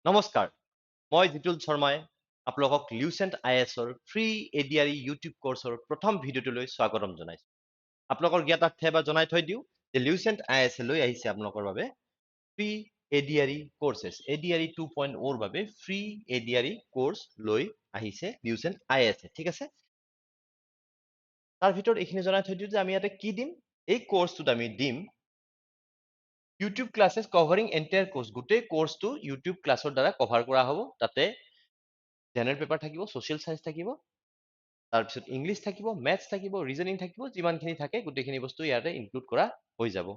নমস্কাৰ, মই জিতুল শৰ্মাই আপোনালোকক লিউচেণ্ট IASৰ ফ্ৰী ADRE ইউটিউব কোৰ্চৰ প্ৰথম ভিডিঅ'টোলৈ স্বাগতম জনাইছো। আপোনালোকৰ জ্ঞাতাৰ্থে এবাৰ জনাই থৈ দিওঁ যে লিউচেণ্ট IAS লৈ আহিছে আপোনালোকৰ বাবে ফ্ৰী ADRE কোৰ্চেছ ADRE 2.0 ৰ বাবে ফ্ৰী ADRE কোৰ্চ লৈ আহিছে লিউচেণ্ট IAS, ঠিক আছে? তাৰ ভিতৰত এইখিনি জনাই থৈ দিওঁ যে আমি ইয়াতে কি দিম। এই কোৰ্চটোত আমি দিম YouTube classes covering entire course, গোটেই কোৰ্চটো ইউটিউব ক্লাছৰ দ্বাৰা কভাৰ কৰা হ'ব। তাতে জেনেৰেল পেপাৰ থাকিব, ছ'চিয়েল চায়েন্স থাকিব, তাৰপিছত ইংলিছ থাকিব, মেথছ থাকিব, ৰিজনিং থাকিব, যিমানখিনি থাকে গোটেইখিনি বস্তু ইয়াতে ইনক্লুড কৰা হৈ যাব।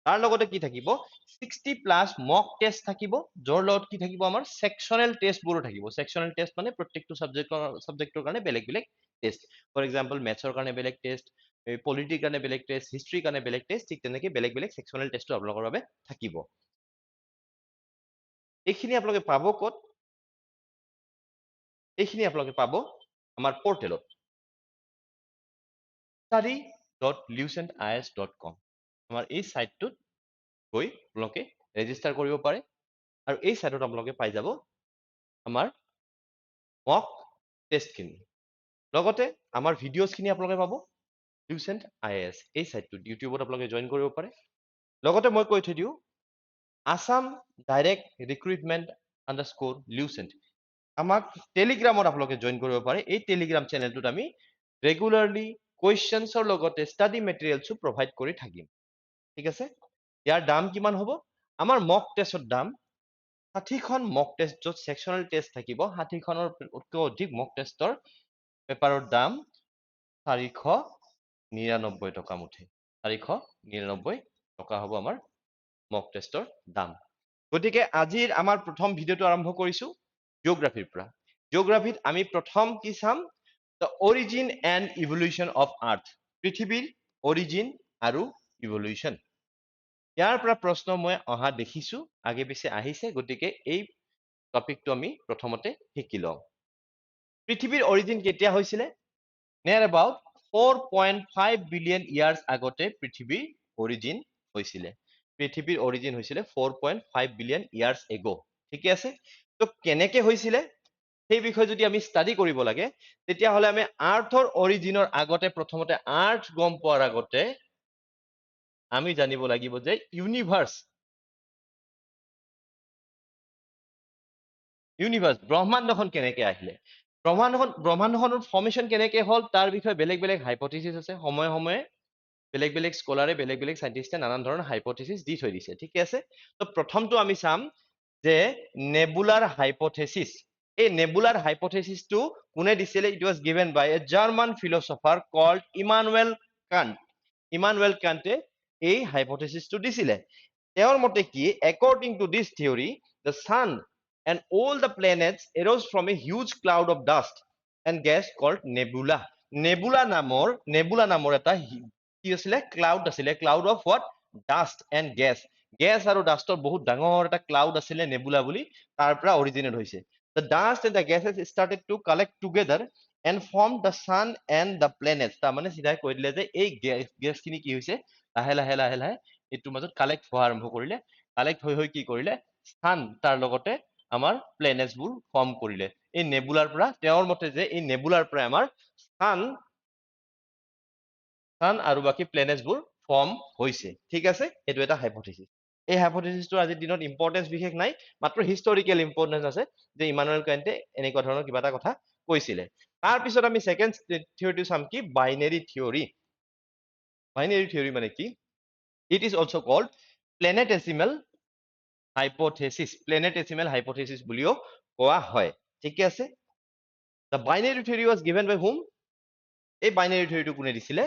তাৰ লগতে কি থাকিব 60+ মক টেষ্ট থাকিব, যাৰ লগত কি থাকিব আমাৰ ছেকচনেল টেষ্টবোৰো থাকিব। ছেকচনেল টেষ্ট মানে প্ৰত্যেকটো ছাবজেক্টৰ কাৰণে বেলেগ বেলেগ টেষ্ট। ফৰ এক্সাম্পল মেথছৰ কাৰণে বেলেগ টেষ্ট, পলিটিৰ কাৰণে বেলেগ টেষ্ট, হিষ্ট্ৰীৰ কাৰণে বেলেগ টেষ্ট, ঠিক তেনেকৈ বেলেগ বেলেগ ছেকচনেল টেষ্টটো আপোনালোকৰ বাবে থাকিব। এইখিনি আপোনালোকে পাব ক'ত? এইখিনি আপোনালোকে পাব আমাৰ পৰ্টেলত study.lucentias.com। আমাৰ এই ছাইটটোত গৈ আপোনালোকে ৰেজিষ্টাৰ কৰিব পাৰে আৰু এই ছাইটত আপোনালোকে পাই যাব আমাৰ মক টেষ্টখিনি। লগতে আমাৰ ভিডিঅ'ছখিনি আপোনালোকে পাব লিউচেণ্ট IAS এই ছাইটটোত, ইউটিউবত আপোনালোকে জইন কৰিব পাৰে। লগতে মই কৈ থৈ দিওঁ আছাম ডাইৰেক্ট ৰিক্ৰুইটমেণ্ট _ লিউচেণ্ট, আমাক টেলিগ্ৰামত আপোনালোকে জইন কৰিব পাৰে। এই টেলিগ্ৰাম চেনেলটোত আমি ৰেগুলাৰলি কুৱেশ্যনছৰ লগতে ষ্টাডি মেটেৰিয়েলছো প্ৰভাইড কৰি থাকিম, ঠিক আছে? ইয়াৰ দাম কিমান হ'ব? আমাৰ মক টেষ্টৰ দাম 60খন মক টেষ্ট, য'ত ছেকচনেল টেষ্ট থাকিব 60খনতকৈ অধিক মক টেষ্টৰ পেপাৰৰ দাম 499 টকা মুঠি। 499 টকা হ'ব আমাৰ মক টেষ্টৰ দাম। গতিকে আজিৰ আমাৰ প্ৰথম ভিডিঅ'টো আৰম্ভ কৰিছো জিঅ'গ্ৰাফীৰ পৰা। জিঅ'গ্ৰাফীত আমি প্ৰথম কি চাম? The origin and evolution of earth, পৃথিৱীৰ অৰিজিন আৰু ইভলিউশ্যন। ইয়াৰ পৰা প্ৰশ্ন মই অহা দেখিছো, আগে পিছে আহিছে, গতিকে এই টপিকটো আমি প্ৰথমতে শিকি লওঁ। পৃথিৱীৰ অৰিজিন কেতিয়া হৈছিলে? নিয়াৰ এবাউট 4.5 বিলিয়ন ইয়াৰ্ছ আগতে পৃথিৱীৰ অৰিজিন হৈছিলে। পৃথিৱীৰ অৰিজিন হৈছিলে 4.5 বিলিয়ন ইয়াৰ্ছ এগো, ঠিকে আছে? তো কেনেকে হৈছিলে সেই বিষয়ে যদি আমি ষ্টাডি কৰিব লাগে, তেতিয়াহ'লে আমি আৰ্থৰ অৰিজিনৰ আগতে, প্ৰথমতে আৰ্থ গম পোৱাৰ আগতে আমি জানিব লাগিব যে ইউনিভাৰ্ছ ব্ৰহ্মাণ্ডখন কেনেকে আহিলে, ব্ৰহ্মাণ্ডখনৰ ফৰ্মেশ্যন কেনেকে হ'ল তাৰ বিষয়ে বেলেগ বেলেগ হাইপথিচিছ আছে। সময়ে সময়ে বেলেগ বেলেগ স্কলাৰে, বেলেগ বেলেগ চাইণ্টিষ্টে নানান ধৰণৰ হাইপথিচিছ দি থৈ দিছে, ঠিকে আছে? তো প্ৰথমটো আমি চাম যে নেবুলাৰ হাইপথিচিছ। এই নেবুলাৰ হাইপথিচিছটো কোনে দিছিলে? It was given by a German philosopher called Immanuel Kant. ইমানুৱেল কাণ্টে এই হাইপথিচিছটো দিছিলে। তেওঁৰ মতে কি? According to this theory, the sun and all the planets arose from a huge cloud of dust and gas called nebula. nebula নামৰ এটা কি আছিলে? ক্লাউড আছিলে। Cloud of what? Dust and gas. Gas আৰু ডাষ্টৰ বহুত ডাঙৰ এটা ক্লাউড আছিলে নেবুলা বুলি, তাৰ পৰা অৰিজিনেট হৈছে। The dust and the gases started to collect together and formed the sun and the planets. তাৰমানে চিধাই কৈ দিলে যে এই গেছখিনি কি হৈছে? লাহে লাহে লাহে লাহে এইটোৰ মাজত কালেক্ট হোৱা আৰম্ভ কৰিলে। কালেক্ট হৈ কি কৰিলে? সান তাৰ লগতে আমাৰ প্লেনেটছবোৰ ফৰ্ম কৰিলে এই নেবুলাৰ পৰা। তেওঁৰ মতে যে এই নেবুলাৰ পৰা আমাৰ সান আৰু বাকী প্লেনেটছবোৰ ফৰ্ম হৈছে, ঠিক আছে? এইটো এটা হাইপথিচিছ। এই হাইপথিচিছটো আজিৰ দিনত ইম্পৰ্টেঞ্চ বিশেষ নাই, মাত্ৰ হিষ্টৰিকেল ইম্পৰ্টেঞ্চ আছে যে ইমানুৱেল কাণ্টে এনেকুৱা ধৰণৰ কিবা এটা কথা কৈছিলে। তাৰপিছত আমি ছেকেণ্ড থিয়ৰিটো চাম কি? Binary theory. বাইনেৰী থিয়ৰি মানে কি? It is also called planetesimal hypothesis. Planetesimal hypothesis বুলিও কোৱা হয়, ঠিকে আছে? The binary theory was given by whom? এই বাইনেৰী থিয়ৰিটো কোনে দিছিলে?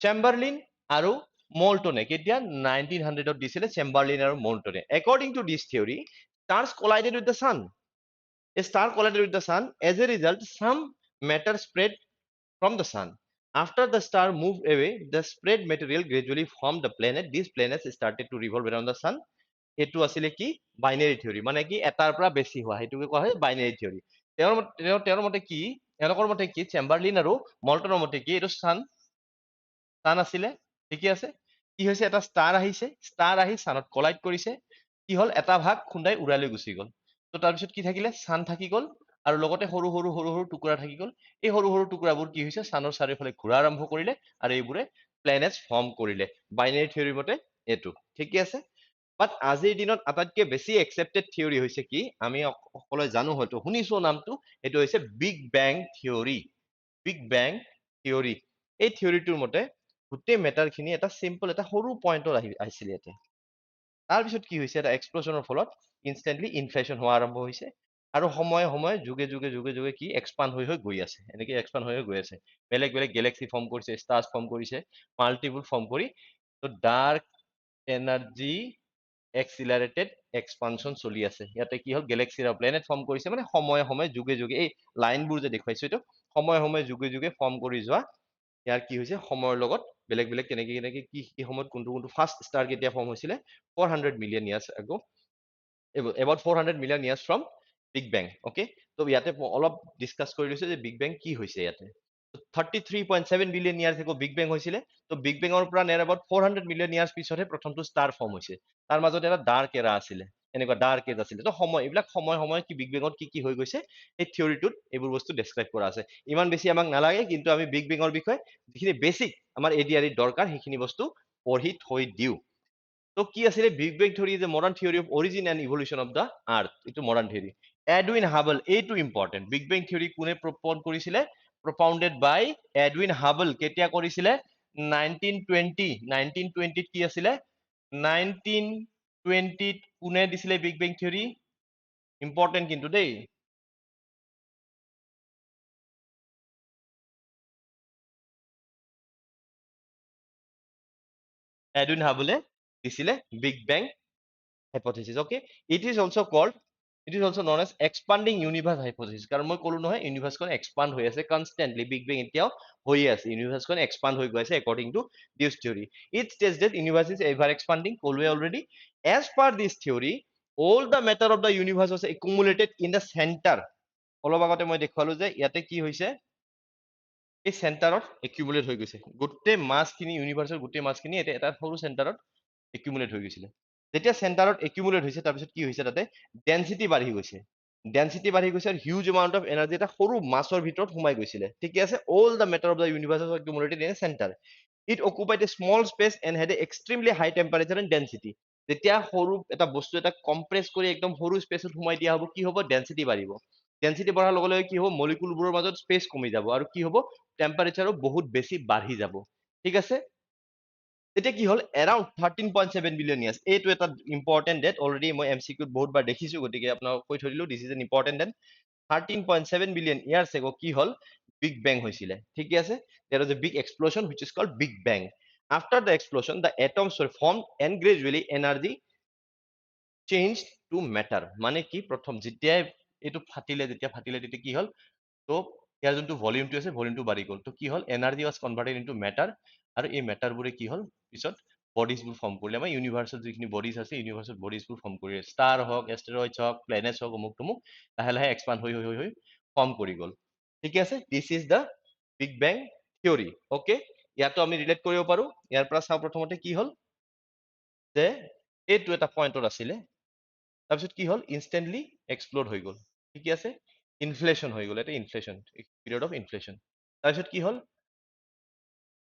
চেম্বাৰলিন আৰু মল্টনে। কেতিয়া? 1900ত দিছিলে চেম্বাৰলিন আৰু মল্টনে। According to this theory, stars collided with the sun. A star collided with the sun. As a result, some matter spread from the sun. After the star moved away, the spread material gradually formed the planet. These planets started to revolve around the sun. এইটো আছিলে কি? Binary theory, মানে কি এটাৰ পৰা বেছি হোৱা, সেইটোকে কোৱা হয় বাইনেৰী থিয়ৰি। তেওঁৰ মতে কি? তেওঁলোকৰ মতে কি? চেম্বাৰলিন আৰু মল্টনৰ মতে কি? এইটো চান আছিলে, ঠিকে আছে? কি হৈছে? এটা ষ্টাৰ আহিছে, ষ্টাৰ আহি চানত কলাইড কৰিছে। কি হ'ল? এটা ভাগ খুন্দাই উৰাই লৈ গুচি গ'ল। তো তাৰপিছত কি থাকিলে চান থাকি গ'ল আৰু লগতে সৰু সৰু সৰু সৰু টুকুৰা থাকি গ'ল এই সৰু সৰু টুকুৰাবোৰ কি হৈছে চানৰ চাৰিওফালে ঘূৰা আৰম্ভ কৰিলে আৰু এইবোৰে প্লেনেটছ ফৰ্ম কৰিলে বাইনেৰী থিয়ৰী মতে এইটো ঠিকে আছে বাট আজিৰ দিনত আটাইতকৈ বেছি একচেপ্টেড থিয়ৰী হৈছে কি আমি সকলোৱে জানো হয়তো শুনিছো নামটো এইটো হৈছে big bang theory big bang theory এই থিয়ৰীটোৰ মতে গোটেই মেটাৰখিনি এটা চিম্পল এটা সৰু পইণ্টত আহিছিলে ইয়াতে তাৰপিছত কি হৈছে এটা এক্সপ্ল'ছনৰ ফলত ইনষ্টেণ্টলি ইনফ্লেশ্যন হোৱা আৰম্ভ হৈছে আৰু সময়ে সময়ে যুগে যুগে যুগে যুগে কি এক্সপাণ্ড হৈ গৈ আছে এনেকে এক্সপাণ্ড হৈ গৈ আছে বেলেগ বেলেগ গেলেক্সি ফৰ্ম কৰিছে ষ্টাৰ্ছ ফৰ্ম কৰিছে মাল্টিপুল ফৰ্ম কৰি তো ডাৰ্ক এনাৰ্জি এক্সিলাৰেটেড এক্সপানশ্যন চলি আছে ইয়াতে কি হ'ল গেলেক্সি আৰু প্লেনেট ফৰ্ম কৰিছে মানে সময়ে সময়ে যুগে যুগে এই লাইনবোৰ যে দেখুৱাইছো এইটো সময়ে সময়ে যুগে যুগে ফৰ্ম কৰি যোৱা ইয়াৰ কি হৈছে সময়ৰ লগত বেলেগ বেলেগ কেনেকে কেনেকে কি সময়ত কোনটো কোনটো ফাৰ্ষ্ট ষ্টাৰ কেতিয়া ফৰ্ম হৈছিলে 400 million years ago about 400 million years from big bang okay তো ইয়াতে অলপ ডিছকাছ কৰি লৈছে যে বিগ বেং কি হৈছে ইয়াতে 33.7 বিলিয়ন ইয়াৰ্ছ আগো বিগ বেং হৈছিলে তো বিগ বেঙৰ পৰা নেৰ এবাউট 400 মিলিয়ন ইয়াৰ্ছ পিছতহে প্ৰথমটো ষ্টাৰ ফৰ্ম হৈছে তাৰ মাজত এটা ডাৰ্ক এৰা আছিলে এনেকুৱা ডাৰ্ক এজ আছিলে তো সময় এইবিলাক সময় সময় কি বিগ বেঙত কি কি হৈ গৈছে এই থিয়ৰিটোত এইবোৰ বস্তু ডেছক্ৰাইব কৰা আছে ইমান বেছি আমাক নালাগে কিন্তু আমি বিগ বেঙৰ বিষয়ে যিখিনি বেছিক আমাৰ ADRE দৰকাৰ সেইখিনি বস্তু পঢ়ি থৈ দিওঁ তো কি আছিলে big bang theory is a modern theory of origin and evolution of the earth এইটো মডাৰ্ণ থিয়ৰী এডউইন হাবল এইটো ইম্পৰ্টেণ্ট বিগ বেং থিয়ৰী কোনে প্ৰপ'জ কৰিছিলে propounded by এডউইন হাবল কেতিয়া কৰিছিলে 1920 কি আছিলে 1920 কোনে দিছিলে বিগ বেং থিয়ৰী ইম্পৰ্টেণ্ট কিন্তু দেই এডউইন হাবলে দিছিলে বিগ বেং hypothesis okay it is also called it is also known as expanding universe hypothesis কাৰণ মই ক'লো নহয় ইউনিভাৰ্সখন এক্সপান্ড হৈ আছে কনষ্টেন্টলি বিগ বেং এতিয়াও হৈ আছে ইউনিভাৰ্সখন এক্সপান্ড হৈ গৈ আছে according to this theory it states that universe is ever expanding ক'লোৱে already as per this theory all the matter of the universe was accumulated in the center অলপ আগতে মই দেখুৱালো যে ইয়াতে কি হৈছে এই চেণ্টাৰত একিউমুলেট হৈ গৈছে গোটেই মাছখিনি ইউনিভাৰ্সৰ গোটেই মাছখিনি এটা সৰু চেণ্টাৰত একিউমুলেট হৈ গৈছিলে যেতিয়া চেণ্টাৰত একিউমুলেট হৈছে তাৰপিছত কি হৈছে তাতে ডেনচিটি বাঢ়ি গৈছে আৰু হিউজ এমাউণ্ট অফ এনাৰ্জি এটা সৰু মাছৰ ভিতৰত সোমাই গৈছিলে ঠিকে আছে all the matter of the universe was accumulated in a center it occupied a small space and had a extremely high temperature and density যেতিয়া সৰু এটা বস্তু এটা কম্প্ৰেছ কৰি একদম সৰু স্পেচত সোমাই দিয়া হ'ব কি হ'ব ডেনচিটি বাঢ়িব ডেনচিটি বঢ়াৰ লগে লগে কি হ'ব মলিকুলবোৰৰ মাজত স্পেচ কমি যাব আৰু কি হ'ব টেম্পাৰেচাৰো বহুত বেছি বাঢ়ি যাব ঠিক আছে এতিয়া কি হ'ল এৰাউণ্ড 13.7 বিলিয়ন ইয়াৰ্ছ এইটো এটা ইম্পৰ্টেণ্ট ডেট অলৰেডি মই MCQত বহুতবাৰ দেখিছো গতিকে আপোনাক কৈ থৈ দিলো this is an important date 13.7 billion years ago কি হ'ল বিগ বেং হৈছিলে ঠিকে আছে there was a big explosion which is called big bang after the explosion the atoms were formed and gradually energy changed to matter মানে কি প্ৰথম যেতিয়া এইটো ফাটিলে তেতিয়া কি হ'ল তো ইয়াৰ যোনটো ভলিউমটো আছে ভলিউমটো বাঢ়ি গ'ল তো কি হ'ল energy was converted into matter আৰু এই মেটাৰবোৰে কি হ'ল পিছত বডিজবোৰ ফৰ্ম কৰিলে আমাৰ ইউনিভাৰ্সত যিখিনি বডিজ আছে ইউনিভাৰ্সত বডিজবোৰ ফৰ্ম কৰি ষ্টাৰ হওক এষ্টেৰইডছ হওক প্লেনেটছ হওক অমুক তমুক লাহে লাহে এক্সপাণ্ড হৈ ফৰ্ম কৰি গ'ল ঠিক আছে this is the big bang theory okay ইয়াতো আমি ৰিলেট কৰিব পাৰো ইয়াৰ পৰা চাওঁ প্ৰথমতে কি হ'ল যে এইটো এটা পইণ্টত আছিলে তাৰপিছত কি হ'ল ইনষ্টেণ্টলি এক্সপ্ল'ড হৈ গ'ল ঠিক আছে ইনফ্লেশ্যন হৈ গ'ল এটা ইনফ্লেশ্যন পিৰিয়ড অফ ইনফ্লেশ্যন তাৰপিছত কি হ'ল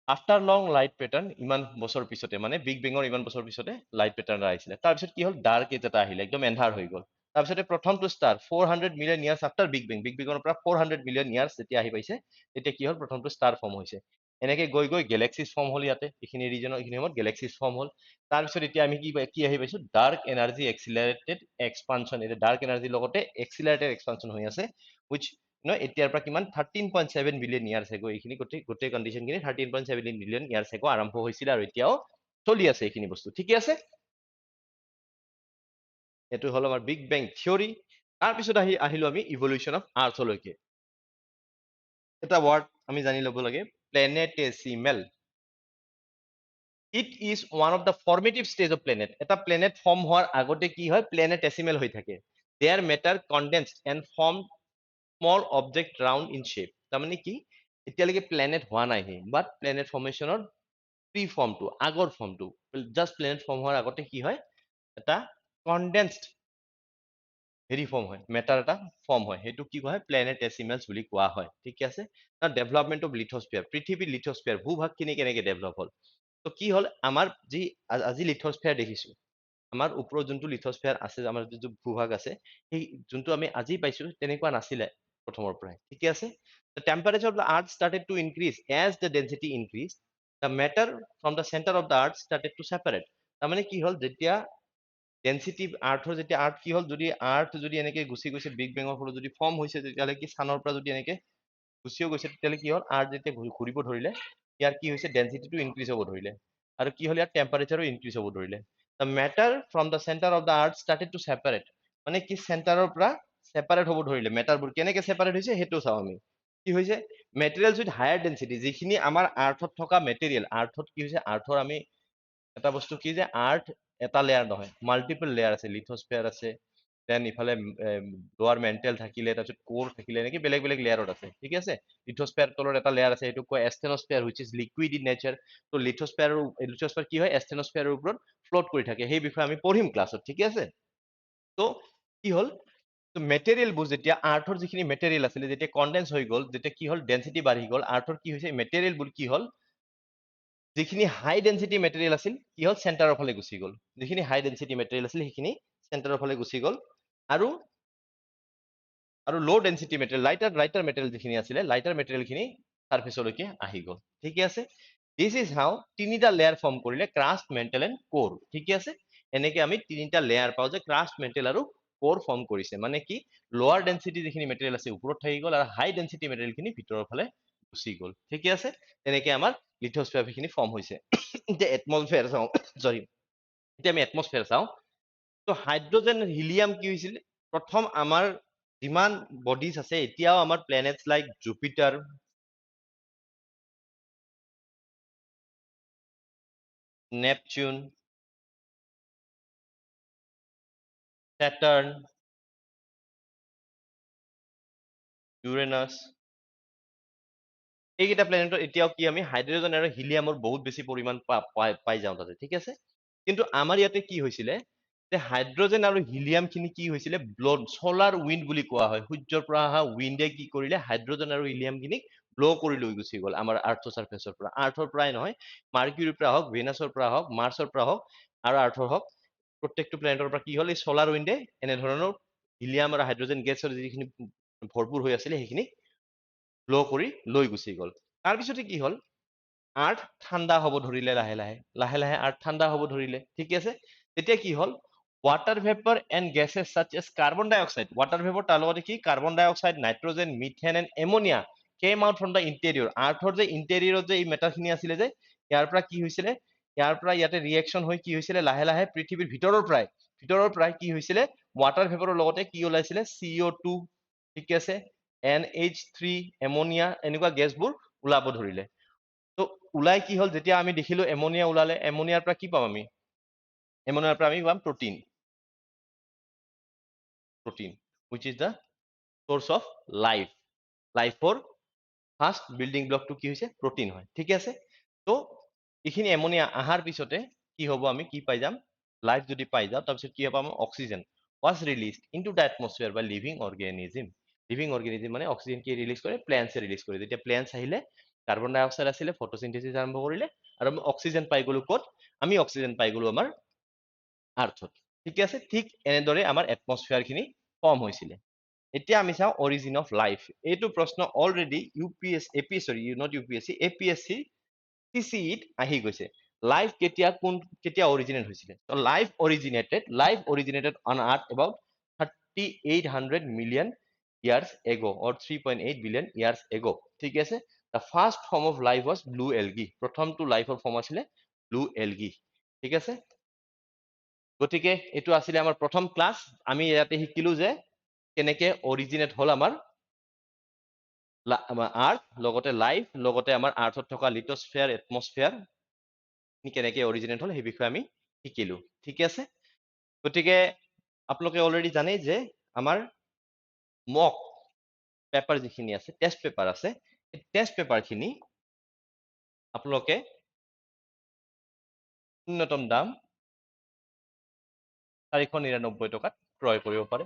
আফটাৰ লং লাইট পেটাৰ্ণ ইমান বছৰ পিছতে মানে বিগ বেঙৰ ইমান বছৰ পিছতে লাইট পেটাৰ্ণ আহিছিলে তাৰপিছত কি হ'ল ডাৰ্ক এজ এটা আহিলে একদম এন্ধাৰ হৈ গ'ল তাৰপিছতে প্ৰথমটো star 400 million years after big বেঙৰ পৰা 400 মিলিয়ন ইয়াৰ্ছ যেতিয়া আহি পাইছে তেতিয়া কি হ'ল প্ৰথমটো ষ্টাৰ ফৰ্ম হৈছে এনেকে গৈ গৈ গেলেক্সিজ ফৰ্ম হ'ল ইয়াতে এইখিনি ৰিজনৰ এইখিনি সময়ত গেলেক্সিজ ফৰ্ম হ'ল তাৰপিছত এতিয়া আমি কি আহি পাইছো ডাৰ্ক এনাৰ্জি এক্সিলাৰেটেড এক্সপানশ্যন এতিয়া ডাৰ্ক এনাৰ্জিৰ লগতে এক্সিলাৰেটেড এক্সপানশ্যন হৈ আছে which এতিয়াৰ পৰা কিমান 13.7 বিলিয়ন ইয়াৰ্ছ এগো এইখিনি গোটেই কণ্ডিশ্যনখিনি 13.7 বিলিয়ন ইয়াৰ্ছ এগো আৰম্ভ হৈছিলে আৰু এতিয়াও চলি আছে এইখিনি বস্তু ঠিকে আছে এইটো হ'ল আমাৰ বিগ বেং থিয়ৰী তাৰপিছত আহিলো আমি ইভলিউশ্যন অফ আৰ্থলৈকে এটা ৱাৰ্ড আমি জানি ল'ব লাগে planetesimal it is one of the formative stage of planet এটা প্লেনেট ফৰ্ম হোৱাৰ আগতে কি হয় প্লেনেটেচিমেল হৈ থাকে there matter condensed and form small object round in shape তাৰমানে কি এতিয়ালৈকে প্লেনেট হোৱা নাই বাট প্লেনেট ফৰ্মেশ্যনৰ প্ৰি ফৰ্মটো আগৰ ফৰ্মটো জাষ্ট প্লেনেট ফৰ্ম হোৱাৰ আগতে কি হয় এটা কনডেন্সড হেৰি ফৰ্ম হয়, মেটাৰ এটা ফৰ্ম হয়, সেইটো কি কোৱা হয় প্লেনেটেচিমেলছ বুলি কোৱা হয়, ঠিক আছে। ডেভেলপমেণ্ট অফ লিথোস্ফিয়াৰ, পৃথিৱীৰ লিথোস্ফিয়াৰ ভূভাগখিনি কেনেকে ডেভেলপ হ'ল। তো কি হ'ল আমাৰ যি আজি লিথোস্ফিয়াৰ দেখিছো, আমাৰ ওপৰত যোনটো লিথোস্ফিয়াৰ আছে, আমাৰ যোনটো ভূভাগ আছে, সেই যোনটো আমি আজি পাইছো তেনেকুৱা নাছিলে প্ৰথমৰ পৰাই, ঠিক আছে। The temperature of the earth started to increase as the density increased. The matter from the center of the earth started to separate. তাৰমানে কি হ'ল যেতিয়া ডেনচিটি আৰ্থৰ যেতিয়া আৰ্থ কি হ'ল, যদি আৰ্থ যদি এনেকে গুচি গৈছে বিগ বেঙৰ ফলত যদি ফৰ্ম হৈছে, তেতিয়াহ'লে কি চানৰ পৰা যদি এনেকে গুচিও গৈছে, তেতিয়াহ'লে কি হ'ল আৰ্থ যেতিয়া ঘূৰিব ধৰিলে ইয়াৰ কি হৈছে ডেনচিটিটো ইনক্ৰিজ হ'ব ধৰিলে, আৰু কি হ'ল ইয়াৰ টেম্পাৰেচাৰো ইনক্ৰিজ হ'ব ধৰিলে। The matter from the center of the earth started to separate. মানে কি চেণ্টাৰৰ পৰা ছেপাৰেট হ'ব ধৰিলে মেটাৰবোৰ, কেনেকে ছেপাৰেট হৈছে সেইটো চাওঁ আমি। কি হৈছে মেটেৰিয়েলছ উইথ হায়াৰ ডেনচিটি, যিখিনি আমাৰ আৰ্থত থকা মেটেৰিয়েল, আৰ্থত কি হৈছে আৰ্থৰ আমি এটা বস্তু কি যে আৰ্থ এটা লেয়াৰ নহয়, মাল্টিপল লেয়াৰ আছে, লিথোস্ফিয়াৰ আছে, দেন ইফালে লোৱাৰ মেণ্টেল থাকিলে, তাৰপিছত কোৰ থাকিলে, এনেকে বেলেগ বেলেগ লেয়াৰত আছে, ঠিক আছে। লিথোস্ফিয়াৰ তলৰ এটা লেয়াৰ আছে, সেইটো কয় asthenosphere which is liquid in nature. তো লিথোস্ফিয়াৰ কি হয় এষ্টেনোস্ফিয়াৰৰ ওপৰত ফ্লোট কৰি থাকে, সেই বিষয়ে আমি পঢ়িম ক্লাছত, ঠিক আছে। তো কি হ'ল মেটেৰিয়েলবোৰ যেতিয়া আৰ্থৰ যিখিনি মেটেৰিয়েল আছিলে যেতিয়া কনডেন্স হৈ গ'ল, যেতিয়া কি হ'ল ডেনচিটি বাঢ়ি গ'ল, আৰ্থৰ কি হৈছে মেটেৰিয়েলবোৰ কি হ'ল যিখিনি হাই ডেনচিটি মেটেৰিয়েল আছিল কি হ'ল চেণ্টাৰৰ ফালে গুচি গ'ল, যিখিনি হাই ডেনচিটি মেটেৰিয়েল আছিল সেইখিনি চেণ্টাৰৰ ফালে গুচি গ'ল, আৰু ল' ডেনচিটি মেটেৰিয়েল লাইটাৰ মেটেৰিয়েল যিখিনি আছিলে লাইটাৰ মেটেৰিয়েল খিনি সাৰফেচলৈকে আহি গ'ল, ঠিকে আছে। দিছ ইজ হাউ তিনিটা লেয়াৰ ফৰ্ম কৰিলে ক্ৰাষ্ট, মেণ্টেল এণ্ড কোৰ, ঠিকে আছে। এনেকে আমি তিনিটা লেয়াৰ পাওঁ যে ক্ৰাষ্ট, মেণ্টেল আৰু কোৰ ফৰ্ম কৰিছে, মানে কি লোৱাৰ ডেনচিটি যিখিনি মেটেৰিয়েল আছে ওপৰত থাকি গ'ল, আৰু হাই ডেনচিটি মেটেৰিয়েল খিনি ভিতৰৰ ফালে গুচি গ'ল, ঠিকে আছে। তেনেকে আমাৰ লিথোস্ফিয়াৰ খিনি ফৰ্ম হৈছে। এতিয়া এটমছফিয়াৰ চাওঁ, সৰি এতিয়া আমি এটমছফিয়াৰ চাওঁ। তো হাইড্ৰজেন হিলিয়াম কি হৈছিল, প্ৰথম আমাৰ যিমান বডিজ আছে এতিয়াও আমাৰ planets like Jupiter, Neptune, Saturn, Uranus, এইকেইটা প্লেনেটত এতিয়াও কি আমি হাইড্ৰজেন আৰু হিলিয়ামৰ বহুত বেছি পৰিমাণ পাই যাওঁ তাতে, ঠিক আছে। কিন্তু আমাৰ ইয়াতে কি হৈছিলে যে হাইড্ৰজেন আৰু হিলিয়াম খিনি কি হৈছিলে ব্লড, চলাৰ উইণ্ড বুলি কোৱা হয়, সূৰ্যৰ পৰা অহা উইণ্ডে কি কৰিলে হাইড্ৰজেন আৰু হিলিয়াম খিনিক ব্ল' কৰি লৈ গুচি গ'ল আমাৰ আৰ্থৰ চাৰ্ফেচৰ পৰা, আৰ্থৰ পৰাই নহয় মাৰ্কিউৰিৰ পৰা হওক, ভেনাছৰ পৰা হওক, মাৰ্চৰ পৰা হওক আৰু আৰ্থৰ হওক, প্ৰত্যেকটো প্লেনেটৰ পৰা কি হ'ল এই চলাৰ উইণ্ডে এনেধৰণৰ হিলিয়াম আৰু হাইড্ৰজেন গেছৰ যিখিনি ভৰপূৰ হৈ আছিলে সেইখিনি ব্ল' কৰি লৈ গুচি গ'ল। তাৰপিছতে কি হ'ল আৰ্থ ঠাণ্ডা হ'ব ধৰিলে, লাহে লাহে লাহে লাহে আৰ্থ ঠাণ্ডা হ'ব ধৰিলে, ঠিক আছে। তেতিয়া কি হ'ল water vapor and gases such as carbon dioxide, water vapor তাৰ লগতে কি carbon dioxide, nitrogen, methane and ammonia came out from the interior, আৰ্থৰ যে ইণ্টেৰিয়ৰত যে এই মেটাৰখিনি আছিলে যে ইয়াৰ পৰা কি হৈছিলে, ইয়াৰ পৰা ইয়াতে ৰিয়েকশ্যন হৈ কি হৈছিলে লাহে লাহে পৃথিৱীৰ ভিতৰৰ পৰাই কি হৈছিলে ৱাটাৰ ভেপৰৰ লগতে কি ওলাইছিলে CO2, ঠিক আছে, NH3, এমনিয়া, এনেকুৱা গেছবোৰ ওলাব ধৰিলে। তো ওলাই কি হ'ল যেতিয়া আমি দেখিলো এমনিয়া ওলালে, এমনিয়াৰ পৰা কি পাম আমি, এমনিয়াৰ পৰা আমি পাম protein, which is the source of life, লাইফৰ ফাৰ্ষ্ট বিল্ডিং ব্লকটো কি হৈছে প্ৰটিন হয়, ঠিক আছে। তো এইখিনি এমনিয়া অহাৰ পিছতে কি হ'ব আমি কি পাই যাম, লাইফ যদি পাই যাওঁ তাৰপিছত কি হ'ব আমাৰ oxygen was released into the atmosphere by living organism, মানে অক্সিজেন কি ৰিলিজ কৰে প্লেন্টছে ৰিলিজ কৰে, যেতিয়া প্লেন্টছ আহিলে কাৰ্বন ডাই অক্সাইড আছিলে ফটোচিনথেসিস আৰম্ভ কৰিলে, আৰু আমি অক্সিজেন পাই গলো ক'ত, আমি অক্সিজেন পাই গলো আমাৰ আৰ্থত, ঠিক আছে। ঠিক এনেদৰে আমাৰ এটমছফিয়াৰ খিনি ফৰ্ম হৈছিলে। এতিয়া আমি চাওঁ অৰিজিন অফ লাইফ, এইটো প্ৰশ্ন অলৰেডি APSC CCEত আহি গৈছে, লাইফ কেতিয়া অৰিজিনেট হৈছিলে। Life originated on earth about 3800 million years ago or 3.8 billion years ago, ঠিক আছে। The first form of life was blue algae, প্ৰথমটো লাইফৰ ফৰ্ম আছিলে ব্লু এলগি, ঠিক আছে। গতিকে এইটো আছিলে আমাৰ প্ৰথম ক্লাছ, আমি ইয়াতে শিকিলো যে কেনেকে অৰিজিনেট হল আমাৰ আৰ্থ, লগতে লাইফ, লগতে আমাৰ আৰ্থত থকা লিথোস্ফিয়াৰ, এটমছফিয়াৰ কেনেকে অৰিজিনেট হল সেই বিষয়ে আমি শিকিলো, ঠিক আছে। গতিকে আপোনালোকে অলৰেডি জানেই যে আমাৰ মক পেপাৰ যিখিনি আছে, টেষ্ট পেপাৰ আছে, এই টেষ্ট পেপাৰ খিনি আপোনালোকে ন্যূনতম দাম 499 টকাত ক্ৰয় কৰিব পাৰে।